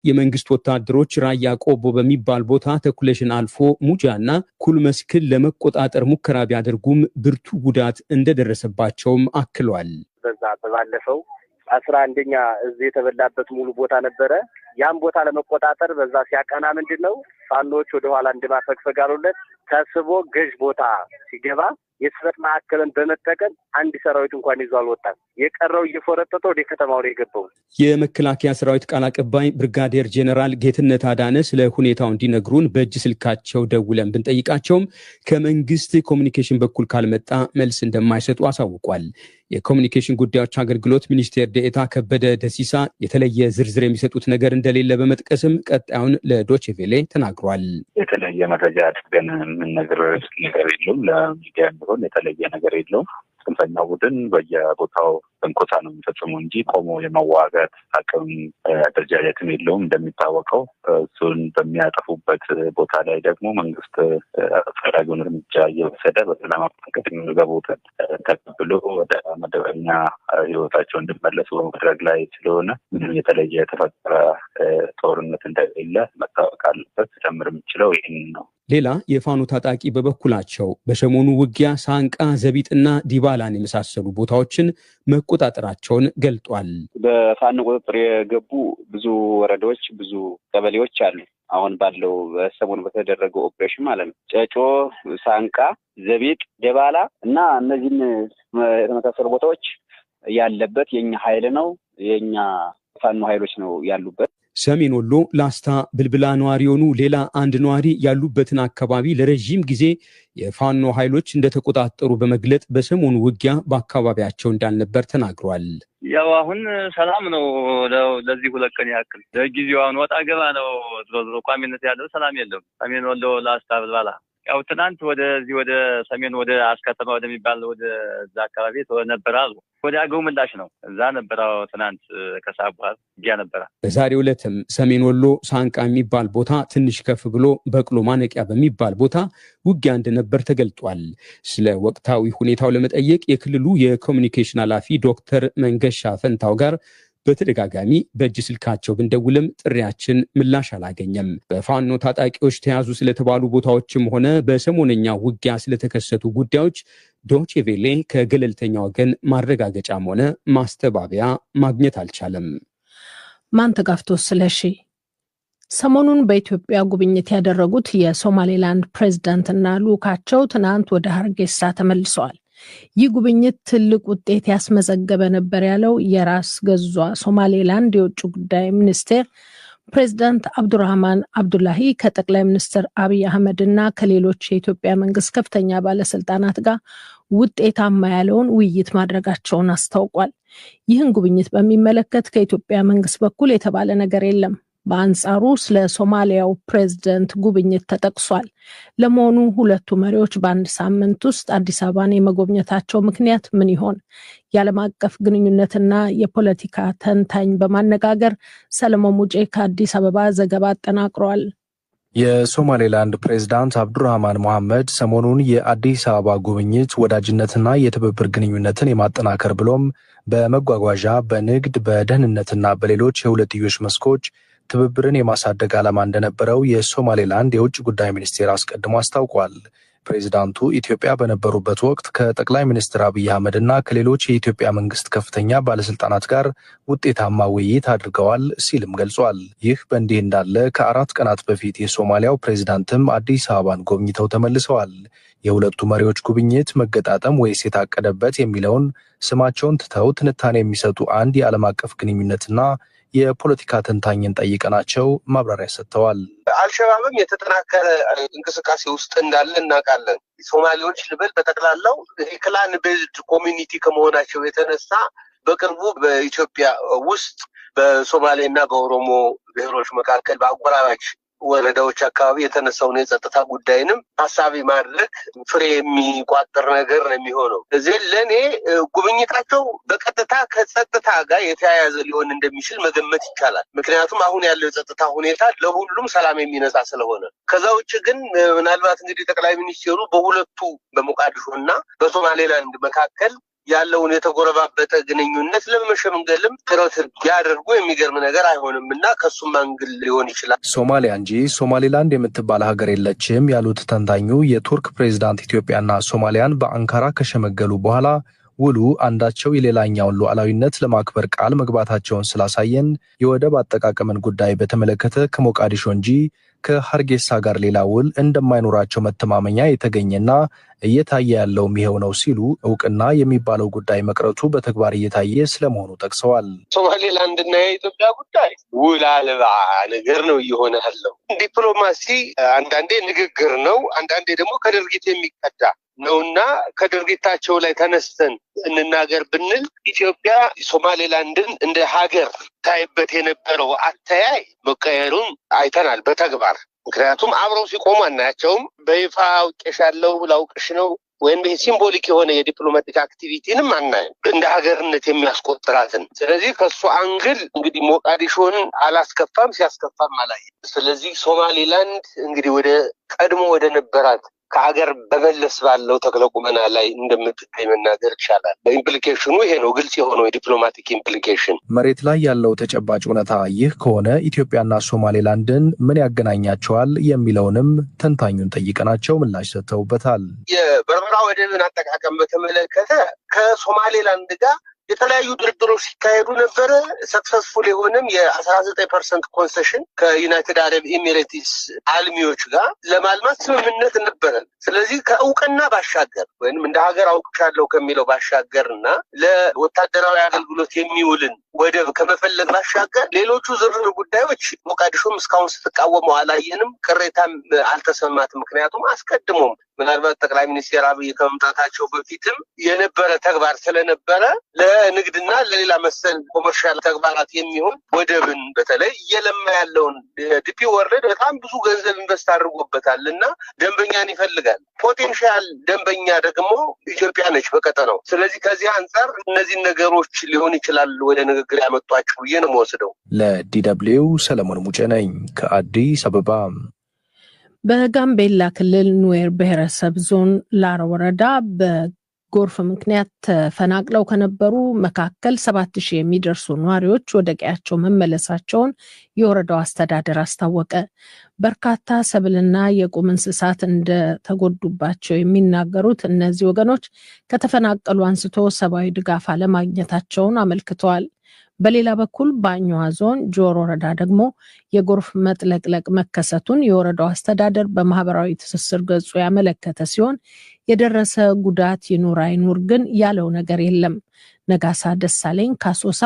የመንግስት ወታደሮች ራያ ቆቦ በሚባል ቦታ ተኩለሽን አልፎ ሙጃና ኩልመስክን ለመቆጣጠር ሙከራ ቢያደርጉም ብርቱ ጉዳት እንደደረሰባቸውም አክሏል። በዛ ባለፈው 11ኛ እዚህ የተበላበት ሙሉ ቦታ ነበረ። ያን ቦታ ለመቆጣጠር በዛ ሲያቀና ምንድነው ፋኖች ወደ ኋላ እንደማፈግፈግ አሉለት። ተስቦ ገዥ ቦታ ሲገባ የስበት ማዕከልን በመጠቀም አንድ ሰራዊት እንኳን ይዞ አልወጣም። የቀረው እየፎረጠጠ ወደ ከተማው ላይ ገባው። የመከላከያ ሰራዊት ቃል አቀባይ ብርጋዴር ጄኔራል ጌትነት አዳነ ስለ ሁኔታው እንዲነግሩን በእጅ ስልካቸው ደውለን ብንጠይቃቸውም ከመንግስት ኮሙኒኬሽን በኩል ካልመጣ መልስ እንደማይሰጡ አሳውቋል። የኮሙኒኬሽን ጉዳዮች አገልግሎት ሚኒስቴር ዴኤታ ከበደ ደሲሳ የተለየ ዝርዝር የሚሰጡት ነገር እንደሌለ በመጥቀስም ቀጣዩን ለዶቼ ቬሌ ተናግሯል። የተለየ መረጃ አድርገን የምንነግር ነገር የለውም። ለሚዲያ የሚሆን የተለየ ነገር የለውም። ጽንፈኛው ቡድን በየቦታው ትንኮሳ ነው የሚፈጽመው እንጂ ቆሞ የመዋጋት አቅም አደረጃጀትም የለውም። እንደሚታወቀው እሱን በሚያጠፉበት ቦታ ላይ ደግሞ መንግስት አስፈላጊውን እርምጃ እየወሰደ በሰላማዊ መንገድ የሚገቡትን ተቀብሎ ወደ መደበኛ ህይወታቸው እንዲመለሱ በማድረግ ላይ ስለሆነ ምንም የተለየ የተፈጠረ ጦርነት እንደሌለ መታወቅ አለበት። ጨምር የምችለው ይህን ነው። ሌላ የፋኖ ታጣቂ በበኩላቸው በሰሞኑ ውጊያ ሳንቃ፣ ዘቢጥና ዲባላን የመሳሰሉ ቦታዎችን መቆጣጠራቸውን ገልጧል። በፋኖ ቁጥጥር የገቡ ብዙ ወረዳዎች፣ ብዙ ቀበሌዎች አሉ። አሁን ባለው በሰሞኑ በተደረገው ኦፕሬሽን ማለት ነው። ጨጮ፣ ሳንቃ፣ ዘቢጥ፣ ዲባላ እና እነዚህን የተመሳሰሉ ቦታዎች ያለበት የኛ ኃይል ነው። የኛ ፋኖ ኃይሎች ነው ያሉበት። ሰሜን ወሎ ላስታ ብልብላ ነዋሪ የሆኑ ሌላ አንድ ነዋሪ ያሉበትን አካባቢ ለረዥም ጊዜ የፋኖ ኃይሎች እንደተቆጣጠሩ በመግለጥ በሰሞኑ ውጊያ በአካባቢያቸው እንዳልነበር ተናግሯል። ያው አሁን ሰላም ነው። ለዚህ 2 ቀን ያክል ለጊዜው አሁን ወጣ ገባ ነው። ዝሮ ቋሚነት ያለው ሰላም የለም። ሰሜን ወሎ ላስታ ብልብላ ያው ትናንት ወደዚህ ወደ ሰሜን ወደ አስከተማ ወደሚባል ወደ እዛ አካባቢ ነበር አሉ። ወደ አገው ምላሽ ነው። እዛ ነበረው ትናንት ከሰዓት በኋላ ውጊያ ነበረ። በዛሬው ዕለትም ሰሜን ወሎ ሳንቃ የሚባል ቦታ ትንሽ ከፍ ብሎ በቅሎ ማነቂያ በሚባል ቦታ ውጊያ እንደነበር ተገልጧል። ስለ ወቅታዊ ሁኔታው ለመጠየቅ የክልሉ የኮሙኒኬሽን ኃላፊ ዶክተር መንገሻ ፈንታው ጋር በተደጋጋሚ በእጅ ስልካቸው ብንደውልም ጥሪያችን ምላሽ አላገኘም። በፋኖ ታጣቂዎች ተያዙ ስለተባሉ ቦታዎችም ሆነ በሰሞነኛ ውጊያ ስለተከሰቱ ጉዳዮች ዶቼ ቬሌ ከገለልተኛ ወገን ማረጋገጫም ሆነ ማስተባበያ ማግኘት አልቻለም። ማንተጋፍቶት ስለሺ ሰሞኑን በኢትዮጵያ ጉብኝት ያደረጉት የሶማሌላንድ ፕሬዝዳንትና ልኡካቸው ትናንት ወደ ሀርጌሳ ተመልሰዋል። ይህ ጉብኝት ትልቅ ውጤት ያስመዘገበ ነበር ያለው የራስ ገዟ ሶማሌላንድ የውጭ ጉዳይ ሚኒስቴር ፕሬዝዳንት አብዱራህማን አብዱላሂ ከጠቅላይ ሚኒስትር አብይ አህመድ እና ከሌሎች የኢትዮጵያ መንግስት ከፍተኛ ባለስልጣናት ጋር ውጤታማ ያለውን ውይይት ማድረጋቸውን አስታውቋል። ይህን ጉብኝት በሚመለከት ከኢትዮጵያ መንግስት በኩል የተባለ ነገር የለም። በአንጻሩ ስለ ሶማሊያው ፕሬዝዳንት ጉብኝት ተጠቅሷል። ለመሆኑ ሁለቱ መሪዎች በአንድ ሳምንት ውስጥ አዲስ አበባን የመጎብኘታቸው ምክንያት ምን ይሆን? የዓለም አቀፍ ግንኙነትና የፖለቲካ ተንታኝ በማነጋገር ሰለሞን ሙጬ ከአዲስ አበባ ዘገባ አጠናቅሯል። የሶማሌላንድ ፕሬዝዳንት አብዱራህማን መሐመድ ሰሞኑን የአዲስ አበባ ጉብኝት ወዳጅነትና የትብብር ግንኙነትን የማጠናከር ብሎም በመጓጓዣ፣ በንግድ፣ በደህንነትና በሌሎች የሁለትዮሽ መስኮች ትብብርን የማሳደግ ዓላማ እንደነበረው የሶማሌላንድ የውጭ ጉዳይ ሚኒስቴር አስቀድሞ አስታውቋል። ፕሬዚዳንቱ ኢትዮጵያ በነበሩበት ወቅት ከጠቅላይ ሚኒስትር አብይ አህመድ እና ከሌሎች የኢትዮጵያ መንግስት ከፍተኛ ባለስልጣናት ጋር ውጤታማ ውይይት አድርገዋል ሲልም ገልጿል። ይህ በእንዲህ እንዳለ ከ4 ቀናት በፊት የሶማሊያው ፕሬዚዳንትም አዲስ አበባን ጎብኝተው ተመልሰዋል። የሁለቱ መሪዎች ጉብኝት መገጣጠም ወይስ የታቀደበት የሚለውን ስማቸውን ትተው ትንታኔ የሚሰጡ አንድ የዓለም አቀፍ ግንኙነትና የፖለቲካ ተንታኝን ጠይቀናቸው ማብራሪያ ሰጥተዋል። አልሸባብም የተጠናከረ እንቅስቃሴ ውስጥ እንዳለ እናውቃለን። ሶማሌዎች ልበል በጠቅላላው ክላን ቤዝድ ኮሚኒቲ ከመሆናቸው የተነሳ በቅርቡ በኢትዮጵያ ውስጥ በሶማሌና በኦሮሞ ብሔሮች መካከል በአጎራባች ወረዳዎች አካባቢ የተነሳውን የጸጥታ ጉዳይንም ሀሳቢ ማድረግ ፍሬ የሚቋጥር ነገር ነው የሚሆነው። እዚህ ለኔ ጉብኝታቸው በቀጥታ ከጸጥታ ጋር የተያያዘ ሊሆን እንደሚችል መገመት ይቻላል። ምክንያቱም አሁን ያለው የጸጥታ ሁኔታ ለሁሉም ሰላም የሚነሳ ስለሆነ። ከዛ ውጭ ግን ምናልባት እንግዲህ ጠቅላይ ሚኒስትሩ በሁለቱ በሞቃዲሾ እና በሶማሌላንድ መካከል ያለውን የተጎረባበጠ ግንኙነት ለመሸምገልም ጥረት ቢያደርጉ የሚገርም ነገር አይሆንም እና ከሱም አንግል ሊሆን ይችላል። ሶማሊያ እንጂ ሶማሊላንድ የምትባል ሀገር የለችም ያሉት ተንታኙ የቱርክ ፕሬዝዳንት ኢትዮጵያና ሶማሊያን በአንካራ ከሸመገሉ በኋላ ውሉ አንዳቸው የሌላኛውን ሉዓላዊነት ለማክበር ቃል መግባታቸውን ስላሳየን የወደብ አጠቃቀምን ጉዳይ በተመለከተ ከሞቃዲሾ እንጂ ከሀርጌሳ ጋር ሌላ ውል እንደማይኖራቸው መተማመኛ የተገኘና እየታየ ያለውም ይሄው ነው ሲሉ እውቅና የሚባለው ጉዳይ መቅረቱ በተግባር እየታየ ስለመሆኑ ጠቅሰዋል። ሶማሌላንድና የኢትዮጵያ ጉዳይ ውል አልባ ነገር ነው እየሆነ ያለው። ዲፕሎማሲ አንዳንዴ ንግግር ነው፣ አንዳንዴ ደግሞ ከድርጊት የሚቀዳ ነውና ከድርጊታቸው ላይ ተነስተን እንናገር ብንል ኢትዮጵያ ሶማሌላንድን እንደ ሀገር ታይበት የነበረው አተያይ መቀየሩን አይተናል በተግባር። ምክንያቱም አብረው ሲቆሙ አናያቸውም። በይፋ አውቄሻለሁ ላውቅሽ ነው ወይም ሲምቦሊክ የሆነ የዲፕሎማቲክ አክቲቪቲንም አናይም እንደ ሀገርነት የሚያስቆጥራትን። ስለዚህ ከሱ አንግል እንግዲህ ሞቃዲሾን አላስከፋም፣ ሲያስከፋም አላየም። ስለዚህ ሶማሌላንድ እንግዲህ ወደ ቀድሞ ወደ ነበራት ከሀገር በመለስ ባለው ተክለ ቁመና ላይ እንደምትገኝ መናገር ይቻላል። ኢምፕሊኬሽኑ ይሄ ነው፣ ግልጽ የሆነው የዲፕሎማቲክ ኢምፕሊኬሽን። መሬት ላይ ያለው ተጨባጭ እውነታ ይህ ከሆነ ኢትዮጵያና ሶማሌላንድን ምን ያገናኛቸዋል የሚለውንም ተንታኙን ጠይቀናቸው ምላሽ ሰጥተውበታል። የበርበራ ወደብን አጠቃቀም በተመለከተ ከሶማሌላንድ ጋር የተለያዩ ድርድሮች ሲካሄዱ ነበረ። ሰክሰስፉል የሆነም የ19% ኮንሴሽን ከዩናይትድ አረብ ኤሚሬትስ አልሚዎች ጋር ለማልማት ስምምነት ነበረን። ስለዚህ ከእውቅና ባሻገር ወይም እንደ ሀገር አውቅሻለሁ ከሚለው ባሻገር እና ለወታደራዊ አገልግሎት የሚውልን ወደብ ከመፈለግ ባሻገር ሌሎቹ ዝርዝር ጉዳዮች ሞቃዲሾም እስካሁን ስትቃወመው አላየንም፣ ቅሬታም አልተሰማትም። ምክንያቱም አስቀድሞም ምናልባት ጠቅላይ ሚኒስትር አብይ ከመምጣታቸው በፊትም የነበረ ተግባር ስለነበረ ለንግድና ለሌላ መሰል ኮመርሻል ተግባራት የሚሆን ወደብን በተለይ እየለማ ያለውን ዲፒ ወርልድ በጣም ብዙ ገንዘብ ኢንቨስት አድርጎበታል እና ደንበኛን ይፈልጋል። ፖቴንሻል ደንበኛ ደግሞ ኢትዮጵያ ነች በቀጠናው። ስለዚህ ከዚህ አንጻር እነዚህ ነገሮች ሊሆን ይችላል ወደ ንግግር ያመጧቸው ብዬ ነው የምወስደው። ለዲደብሊው ሰለሞን ሙጬ ነኝ ከአዲስ አበባ። በጋምቤላ ክልል ኑዌር ብሔረሰብ ዞን ላረ ወረዳ በጎርፍ ምክንያት ተፈናቅለው ከነበሩ መካከል 7000 የሚደርሱ ነዋሪዎች ወደ ቀያቸው መመለሳቸውን የወረዳው አስተዳደር አስታወቀ። በርካታ ሰብልና የቁም እንስሳት እንደተጎዱባቸው የሚናገሩት እነዚህ ወገኖች ከተፈናቀሉ አንስቶ ሰብአዊ ድጋፍ አለማግኘታቸውን አመልክተዋል። በሌላ በኩል በአኛዋ ዞን ጆሮ ወረዳ ደግሞ የጎርፍ መጥለቅለቅ መከሰቱን የወረዳው አስተዳደር በማህበራዊ ትስስር ገጹ ያመለከተ ሲሆን የደረሰ ጉዳት ይኑር አይኑር ግን ያለው ነገር የለም። ነጋሳ ደሳለኝ ካሶሳ